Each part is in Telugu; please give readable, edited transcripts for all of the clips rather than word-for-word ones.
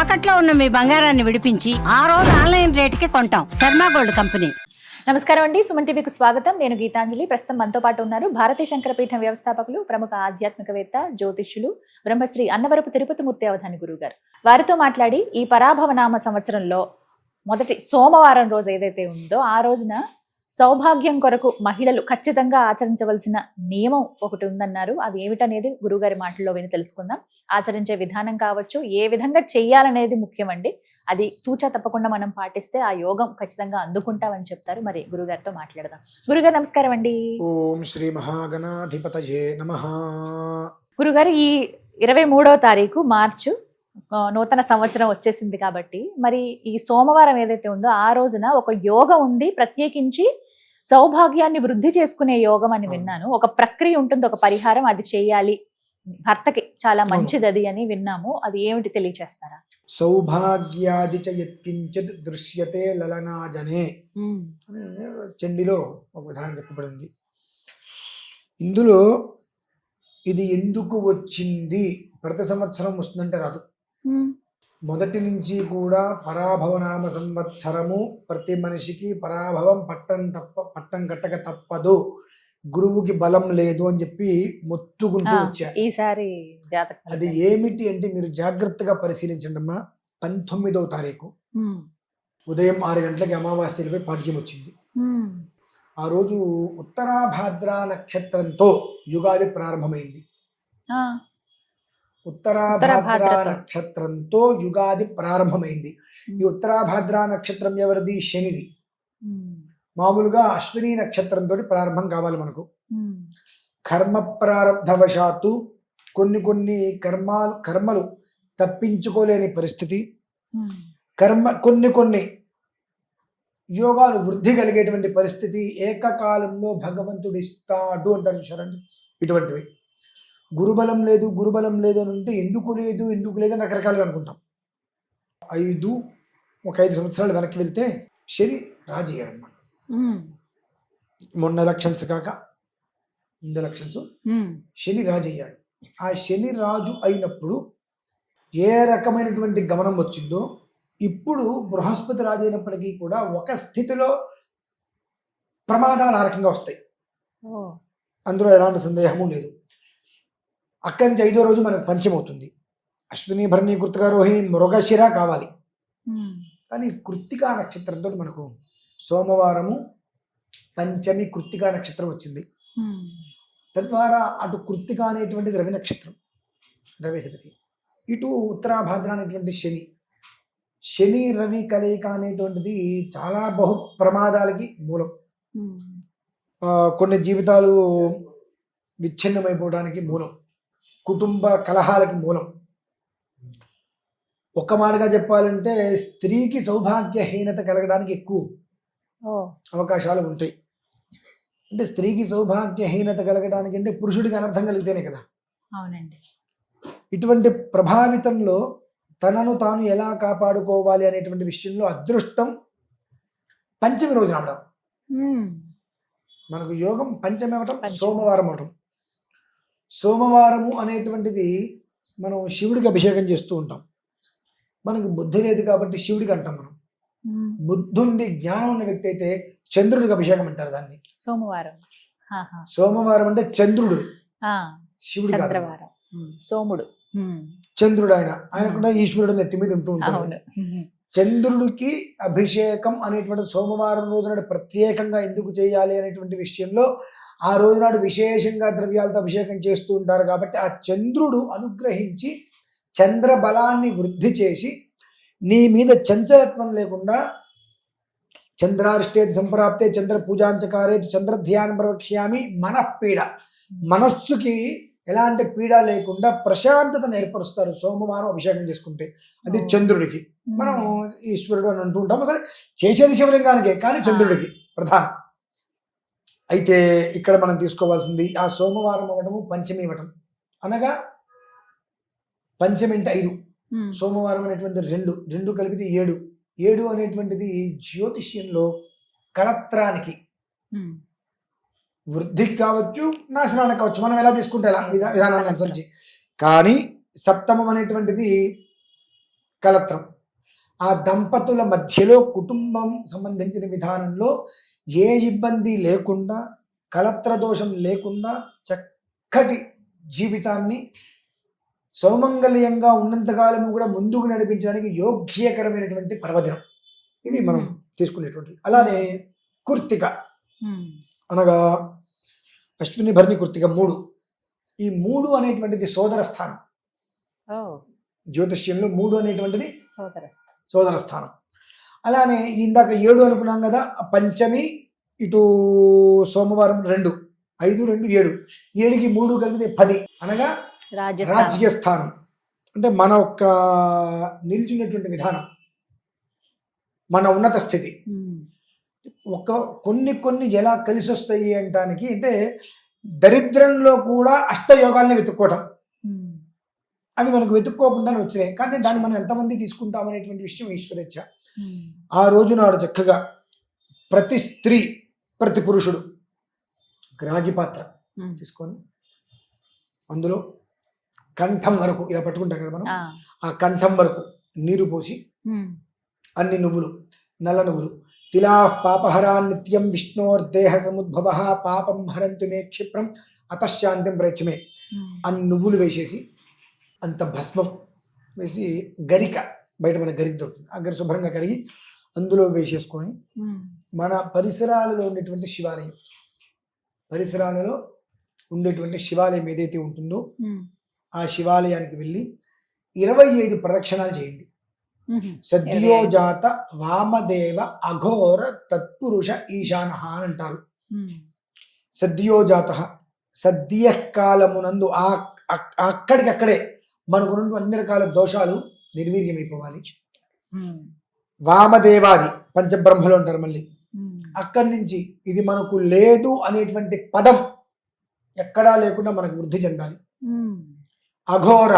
తాకట్లో ఉన్న మీ బంగారాన్ని విడిపించి ఆ రోజు ఆన్లైన్ రేటుకి కొంటాం. Sharma gold company. నమస్కారం అండి, సుమన్ టీవీకి స్వాగతం. నేను గీతాంజలి. ప్రస్తుతం మనతో పాటు ఉన్నారు భారతీయ శంకరపీఠం వ్యవస్థాపకులు, ప్రముఖ ఆధ్యాత్మికవేత్త, జ్యోతిష్యులు, బ్రహ్మశ్రీ అన్నవరపు తిరుపతిమూర్తి అవధాని గురువు గారు. వారితో మాట్లాడి ఈ పరాభవనామ సంవత్సరంలో మొదటి సోమవారం రోజు ఏదైతే ఉందో ఆ రోజున సౌభాగ్యం కొరకు మహిళలు ఖచ్చితంగా ఆచరించవలసిన నియమం ఒకటి ఉందన్నారు. అది ఏమిటనేది గురువుగారి మాటల్లో విని తెలుసుకుందాం. ఆచరించే విధానం కావచ్చు, ఏ విధంగా చెయ్యాలనేది ముఖ్యమండి. అది తూచా తప్పకుండా మనం పాటిస్తే ఆ యోగం ఖచ్చితంగా అందుకుంటామని చెప్తారు. మరి గురుగారితో మాట్లాడదాం. గురుగారు నమస్కారం అండి. ఓం శ్రీ మహాగణాధిపతయే నమః. గురుగారు, ఈ 23వ తారీఖు మార్చు నూతన సంవత్సరం వచ్చేసింది కాబట్టి మరి ఈ సోమవారం ఏదైతే ఉందో ఆ రోజున ఒక యోగం ఉంది, ప్రత్యేకించి సౌభాగ్యాన్ని వృద్ధి చేసుకునే యోగం అని విన్నాను. ఒక ప్రక్రియ ఉంటుంది, ఒక పరిహారం, అది చేయాలి, భర్తకి చాలా మంచిది అది అని విన్నాము. అది ఏమిటి తెలియచేస్తారా? సౌభాగ్యాది చ యత్కించిత్ దృశ్యతే లలనాజనే అని చండిలో ఒక విధానం చెప్పబడింది. ఇందులో ఇది ఎందుకు వచ్చింది, ప్రతి సంవత్సరం వస్తుందంటే రాదు. మొదటి నుంచి కూడా పరాభవనామ సంవత్సరము ప్రతి మనిషికి పరాభవం పట్టం కట్టక తప్పదు, గురువుకి బలం లేదు అని చెప్పి మొత్తుకుంటూ వచ్చారు. ఈసారి అది ఏమిటి అంటే మీరు జాగ్రత్తగా పరిశీలించండి అమ్మా. 19వ తారీఖు ఉదయం 6 గంటలకి అమావాస్యలపై పాఠ్యం వచ్చింది. ఆ రోజు ఉత్తరాభాద్ర నక్షత్రంతో యుగాది ప్రారంభమైంది. ఉత్తరాభాద్ర నక్షత్రంతో యుగాది ప్రారంభమైంది. ఈ ఉత్తరాభాద్ర నక్షత్రం ఎవరిది? శనిది. మామూలుగా అశ్విని నక్షత్రంతో ప్రారంభం కావాలి మనకు. కర్మ ప్రారంధవశాత్తు కొన్ని కర్మలు తప్పించుకోలేని పరిస్థితి, కొన్ని యోగాలు వృద్ధి కలిగేటువంటి పరిస్థితి ఏకకాలంలో భగవంతుడు ఇస్తాడు అంటారు చూసారండి. ఇటువంటివి గురుబలం లేదు అని అంటే ఎందుకు లేదు అని రకరకాలుగా అనుకుంటాం. 5 సంవత్సరాలు వెనక్కి వెళ్తే శని రాజు అయ్యాడు అన్నమాట. మొన్న ఎలక్షన్స్ కాక ముందు ఎలక్షన్స్ శని రాజు అయ్యాడు. ఆ శని రాజు అయినప్పుడు ఏ రకమైనటువంటి గమనం వచ్చిందో ఇప్పుడు బృహస్పతి రాజు అయినప్పటికీ కూడా ఒక స్థితిలో ప్రమాదాలు ఆ రకంగా వస్తాయి. అందులో ఎలాంటి సందేహము లేదు. అక్కడి నుంచి 5వ రోజు మనకు పంచమవుతుంది. అశ్విని, భరణి, కృత్తిక, రోహిణి, మృగశిర కావాలి. కానీ కృత్తికా నక్షత్రంతో మనకు సోమవారము పంచమి కృత్తికా నక్షత్రం వచ్చింది. తద్వారా అటు కృత్తిక అనేటువంటిది రవి నక్షత్రం, రవిధిపతి. ఇటు ఉత్తరాభాద్ర అనేటువంటి శని రవి కలయిక అనేటువంటిది చాలా బహు ప్రమాదాలకి మూలం. కొన్ని జీవితాలు విచ్ఛిన్నమైపోవడానికి మూలం, కుటుంబ కలహాలకి మూలం. ఒక్క మాటగా చెప్పాలంటే స్త్రీకి సౌభాగ్యహీనత కలగడానికి ఎక్కువ అవకాశాలు ఉంటాయి. అంటే స్త్రీకి సౌభాగ్యహీనత కలగడానికి అంటే పురుషుడికి అనర్థం కలిగితేనే కదా. అవునండి. ఇటువంటి ప్రభావితంలో తనను తాను ఎలా కాపాడుకోవాలి అనేటువంటి విషయంలో అదృష్టం పంచమి రోజున అవడం. మనకు యోగం పంచమి అవటం, సోమవారం అవటం. సోమవారము అనేటువంటిది మనం శివుడికి అభిషేకం చేస్తూ ఉంటాం. మనకి బుద్ధి లేదు కాబట్టి శివుడికి అంటాం మనం. బుద్ధుండి జ్ఞానం ఉన్న వ్యక్తి అయితే చంద్రుడికి అభిషేకం అంటారు దాన్ని. సోమవారం అంటే చంద్రుడు, శివుడు కాదు, సోముడు, చంద్రుడు. ఆయన కూడా ఈశ్వరుడు నెత్తి మీద ఉంటూ ఉంటాడు. చంద్రుడికి అభిషేకం అనేటువంటి సోమవారం రోజున ప్రత్యేకంగా ఎందుకు చేయాలి అనేటువంటి విషయంలో ఆ రోజునాడు విశేషంగా ద్రవ్యాలతో అభిషేకం చేస్తూ ఉంటారు. కాబట్టి ఆ చంద్రుడు అనుగ్రహించి చంద్ర బలాన్ని వృద్ధి చేసి నీ మీద చంచలత్వం లేకుండా, చంద్రారిష్టేతి సంప్రాప్తే చంద్ర పూజాంచకారే చంద్ర ధ్యానం ప్రవక్ష్యామి మనఃపీడ, మనస్సుకి ఎలాంటి పీడ లేకుండా ప్రశాంతతను ఏర్పరుస్తారు సోమవారం అభిషేకం చేసుకుంటే. అది చంద్రుడికి. మనం ఈశ్వరుడు అని అంటూ ఉంటాము. సరే, చేసేది శివలింగానికే, కానీ చంద్రుడికి ప్రధానం. అయితే ఇక్కడ మనం తీసుకోవాల్సింది ఆ సోమవారం అవ్వటము, పంచమి ఇవ్వటం. అనగా పంచమి అంటే 5, సోమవారం అనేటువంటి 2 కలిపితే 7. 7 అనేటువంటిది జ్యోతిష్యంలో కళత్రానికి, వృద్ధికి కావచ్చు, నాశనానికి కావచ్చు, మనం ఎలా తీసుకుంటే అలా విధానాన్ని అనుసరించి. కానీ సప్తమం అనేటువంటిది కలత్రం. ఆ దంపతుల మధ్యలో కుటుంబం సంబంధించిన విధానంలో ఏ ఇబ్బంది లేకుండా, కలత్ర దోషం లేకుండా చక్కటి జీవితాన్ని సౌమంగళ్యంగా ఉన్నంతకాలము కూడా ముందుకు నడిపించడానికి యోగ్యకరమైనటువంటి పర్వదినం. ఇవి మనం తీసుకునేటువంటి. అలానే కృత్తిక అనగా అశ్విని భరణి కృత్తిక 3. ఈ 3 అనేటువంటిది సోదర స్థానం. జ్యోతిష్యంలో 3 అనేటువంటిది సోదర స్థానం. అలానే ఇందాక 7 అనుకున్నాం కదా, పంచమి ఇటు సోమవారం 2, 5, 2, 7. 7కి 3 కలిపితే 10 అనగా రాజకీయ స్థానం. అంటే మన యొక్క నిల్చున్నటువంటి విధానం, మన ఉన్నత స్థితి. కొన్ని ఎలా కలిసి వస్తాయి అంటానికి అంటే దరిద్రంలో కూడా అష్టయోగాల్ని వెతుక్కోవటం. అవి మనకు వెతుక్కోకుండానే వచ్చినాయి, కానీ దాన్ని మనం ఎంతమంది తీసుకుంటాం అనేటువంటి విషయం ఈశ్వరేచ్ఛ. ఆ రోజు నాడు చక్కగా ప్రతి స్త్రీ, ప్రతి పురుషుడు రాగి పాత్ర తీసుకొని అందులో కంఠం వరకు ఇలా పట్టుకుంటాం కదా మనం, ఆ కంఠం వరకు నీరు పోసి అన్ని నువ్వులు, నల్ల నువ్వులు, తిలా పాపహరా నిత్యం విష్ణోర్దేహ సముద్భవ పాపం హరంతు మే క్షిప్రం అతశాంతిం ప్రయచ్చమే అన్ని నువ్వులు వేసేసి అంత భస్మం వేసి గరిక, బయట మన గరిక దొరుకుతుంది, ఆ గరి శుభ్రంగా కడిగి అందులో వేసేసుకొని మన పరిసరాలలో ఉండేటువంటి శివాలయం, పరిసరాలలో ఉండేటువంటి శివాలయం ఏదైతే ఉంటుందో ఆ శివాలయానికి వెళ్ళి 25 ప్రదక్షిణాలు చేయండి. సద్యోజాత వామదేవ అఘోర తత్పురుష ఈశాన అని అంటారు. సద్యోజాత సద్య కాలమునందు అక్కడికక్కడే మనకు అన్ని రకాల దోషాలు నిర్వీర్యమైపోవాలి. వామదేవాది పంచబ్రహ్మలు అంటారు. మళ్ళీ అక్కడి నుంచి ఇది మనకు లేదు అనేటువంటి పదం ఎక్కడా లేకుండా మనకు వృద్ధి చెందాలి. అఘోర,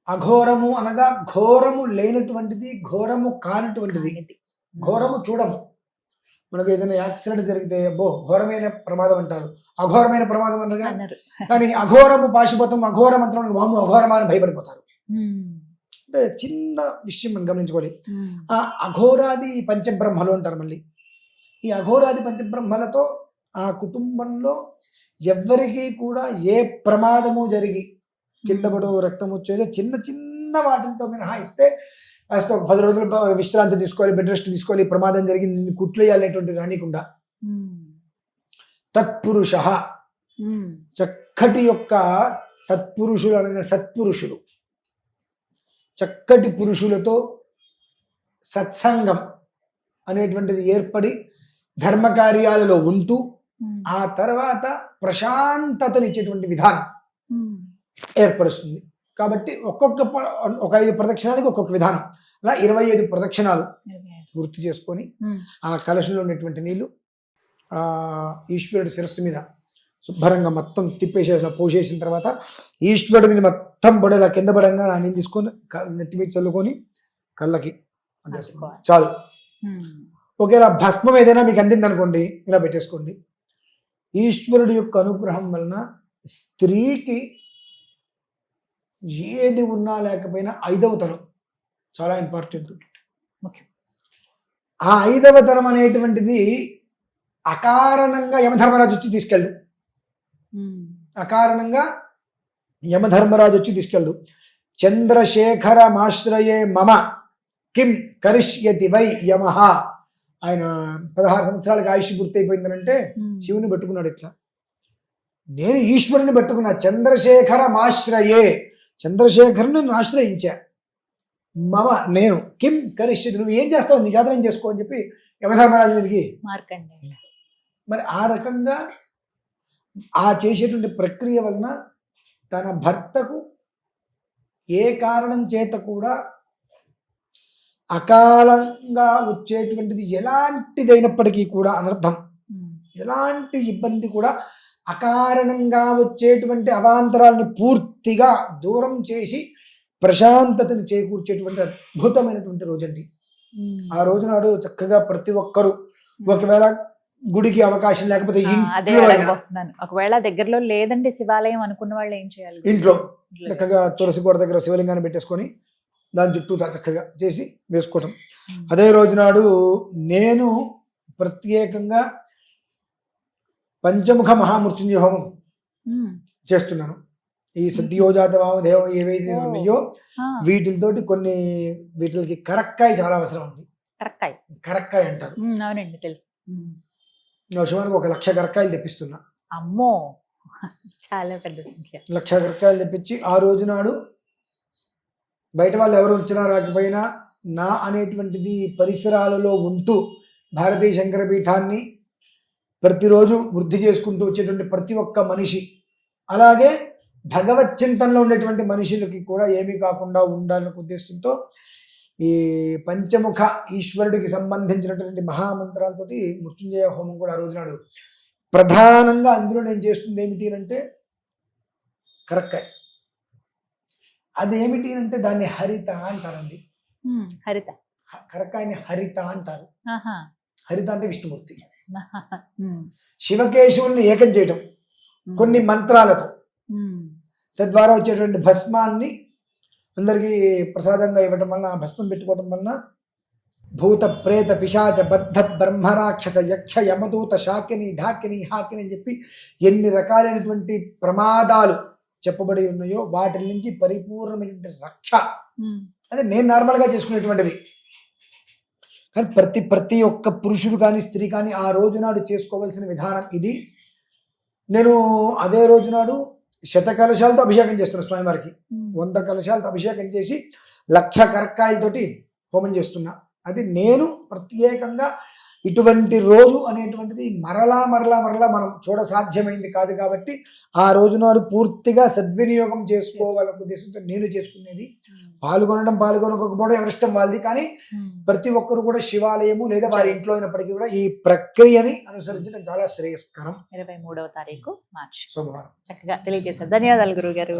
అఘోరము అనగా ఘోరము లేనటువంటిది, ఘోరము కానటువంటిది. ఘోరము చూడము. మనకు ఏదైనా యాక్సిడెంట్ జరిగితే అబ్బో ఘోరమైన ప్రమాదం అంటారు, అఘోరమైన ప్రమాదం అంటారు. కానీ అఘోరము పాశుపతం, అఘోర మంత్రం వాము అఘోరమా అని భయపడిపోతారు. అంటే చిన్న విషయం మనం గమనించుకోవాలి. ఆ అఘోరాది పంచబ్రహ్మలు అంటారు. మళ్ళీ ఈ అఘోరాది పంచబ్రహ్మలతో ఆ కుటుంబంలో ఎవ్వరికీ కూడా ఏ ప్రమాదము జరిగి కింద పడు రక్తం వచ్చేదో చిన్న చిన్న వాటితో మినహాయిస్తే కాస్త ఒక 10 రోజులు విశ్రాంతి తీసుకోవాలి, బెడ్ రెస్ట్ తీసుకోవాలి, ప్రమాదం జరిగింది కుట్లేయాలనేటువంటి రానికుండా తత్పురుష, చక్కటి యొక్క తత్పురుషులు అనగా సత్పురుషులు, చక్కటి పురుషులతో సత్సంగం అనేటువంటిది ఏర్పడి ధర్మకార్యాలలో ఉంటూ ఆ తర్వాత ప్రశాంతతనిచ్చేటువంటి విధానం ఏర్పరుస్తుంది. కాబట్టి ఒక 5 ప్రదక్షిణానికి ఒక్కొక్క విధానం, అలా 25 ప్రదక్షిణాలు పూర్తి చేసుకొని ఆ కలశంలో ఉన్నటువంటి నీళ్లు ఈశ్వరుడి శిరస్సు మీద శుభ్రంగా మొత్తం తిప్పేసేసిన పోసేసిన తర్వాత ఈశ్వరుడిని మొత్తం బొడేలా కింద పడంగా ఆ నీళ్ళు తీసుకొని నెత్తి మీద చల్లుకొని కళ్ళకి చాలు. ఒకేలా భస్మం ఏదైనా మీకు అందింది అనుకోండి, ఇలా పెట్టేసుకోండి. ఈశ్వరుడి యొక్క అనుగ్రహం వలన స్త్రీకి ఏది ఉన్నా లేకపోయినా 5వ తరం చాలా ఇంపార్టెంట్. ఆ 5వ తరం అనేటువంటిది అకారణంగా యమధర్మరాజు వచ్చి తీసుకెళ్ళు, అకారణంగా యమధర్మరాజు వచ్చి తీసుకెళ్ళు. చంద్రశేఖరమాశ్రయే మమ కిం కరిష్యతి వై యమః. ఆయన 16 సంవత్సరాలకు ఆయుష్ పూర్తయిపోయిందనంటే శివుని పెట్టుకున్నాడు. ఇట్లా నేను ఈశ్వరుని పెట్టుకున్నా. చంద్రశేఖరమాశ్రయే, చంద్రశేఖరుని ఆశ్రయించా. మమ నేను కిం కరిష్యతి, నువ్వు ఏం చేస్తావు, నీ జాతరం చేసుకో అని చెప్పి యమధర్మరాజు మీదకి. మరి ఆ రకంగా ఆ చేసేటువంటి ప్రక్రియ వలన తన భర్తకు ఏ కారణం చేత కూడా అకాలంగా వచ్చేటువంటిది ఎలాంటిదైనప్పటికీ కూడా అనర్థం, ఎలాంటి ఇబ్బంది కూడా అకారణంగా వచ్చేటువంటి అవాంతరాలను పూర్తిగా దూరం చేసి ప్రశాంతతని చేకూర్చేటువంటి అద్భుతమైనటువంటి రోజండి. ఆ రోజు నాడు చక్కగా ప్రతి ఒక్కరూ ఒకవేళ గుడికి అవకాశం లేకపోతే ఒకవేళ దగ్గరలో లేదండి శివాలయం అనుకున్న వాళ్ళు ఏం చేయాలి, ఇంట్లో చక్కగా తులసి గోడ దగ్గర శివలింగాన్ని పెట్టేసుకొని దాని చుట్టూ చక్కగా చేసి వేసుకోవటం. అదే రోజు నాడు నేను ప్రత్యేకంగా పంచముఖ మహామృత్యుంజయ హోమం చేస్తున్నాను. ఈ సద్యోజాత వామదేవం ఏవైతే ఉన్నాయో వీటితోటి వీటికి కరక్కాయ చాలా అవసరం ఉంది. కరక్కాయ అంటారు. అవునండి, తెలుసు. సుమారుగా 1,00,000 కరక్కాయలు తెప్పిస్తున్నా. అమ్మో, చాలా పెద్ద సంఖ్య. 1,00,000 కరక్కాయలు తెప్పించి ఆ రోజు నాడు బయట వాళ్ళు ఎవరు వచ్చినా రాకపోయినా నా అనేటువంటిది పరిసరాలలో ఉంటూ భారతీయ శంకరపీఠాన్ని ప్రతిరోజు వృద్ధి చేసుకుంటూ వచ్చేటువంటి ప్రతి ఒక్క మనిషి, అలాగే భగవత్ చింతనలో ఉండేటువంటి మనుషులకి కూడా ఏమీ కాకుండా ఉండాలనే ఉద్దేశంతో ఈ పంచముఖ ఈశ్వరుడికి సంబంధించినటువంటి మహామంత్రాలతోటి మృత్యుంజయ హోమం కూడా ఆ రోజు నాడు ప్రధానంగా అందులో నేను చేస్తుంది ఏమిటి అంటే కరక్కాయ. అదేమిటి అంటే దాన్ని హరిత అంటారండి. హరిత, కరక్కాయని హరిత అంటారు. హరిత అంటే విష్ణుమూర్తి. శివకేశవుల్ని ఏకం చేయటం కొన్ని మంత్రాలతో, తద్వారా వచ్చేటువంటి భస్మాన్ని అందరికీ ప్రసాదంగా ఇవ్వటం వలన, ఆ భస్మం పెట్టుకోవటం వలన భూత ప్రేత పిశాచ బద్ధ బ్రహ్మరాక్షస యక్ష యమదూత శాకిని ఢాకిని హాకిని అని చెప్పి ఎన్ని రకాలైనటువంటి ప్రమాదాలు చెప్పబడి ఉన్నాయో వాటి నుంచి పరిపూర్ణమైనటువంటి రక్ష. అదే నేను నార్మల్గా చేసుకునేటువంటిది. కానీ ప్రతి ఒక్క పురుషుడు కానీ స్త్రీ కానీ ఆ రోజు నాడు చేసుకోవాల్సిన విధానం ఇది. నేను అదే రోజు నాడు 100 కలశాలతో అభిషేకం చేస్తున్నా స్వామివారికి. 100 కలశాలతో అభిషేకం చేసి 1,00,000 కరక్కాయలతోటి హోమం చేస్తున్నా. అది నేను ప్రత్యేకంగా ఇటువంటి రోజు అనేటువంటిది మరలా మనం చూడ సాధ్యమైంది కాదు కాబట్టి ఆ రోజు నాడు పూర్తిగా సద్వినియోగం చేసుకోవాలనే ఉద్దేశంతో నేను చేసుకునేది. పాల్గొనకపోవడం ఎవరిష్టం వాళ్ళది. కానీ ప్రతి ఒక్కరు కూడా శివాలయము లేదా వారి ఇంట్లో అయినప్పటికీ కూడా ఈ ప్రక్రియని అనుసరించడం చాలా శ్రేయస్కరం. 23వ తారీఖు మార్చి సోమవారం. చక్కగా తెలియజేశారు. ధన్యవాదాలు గురువు గారు.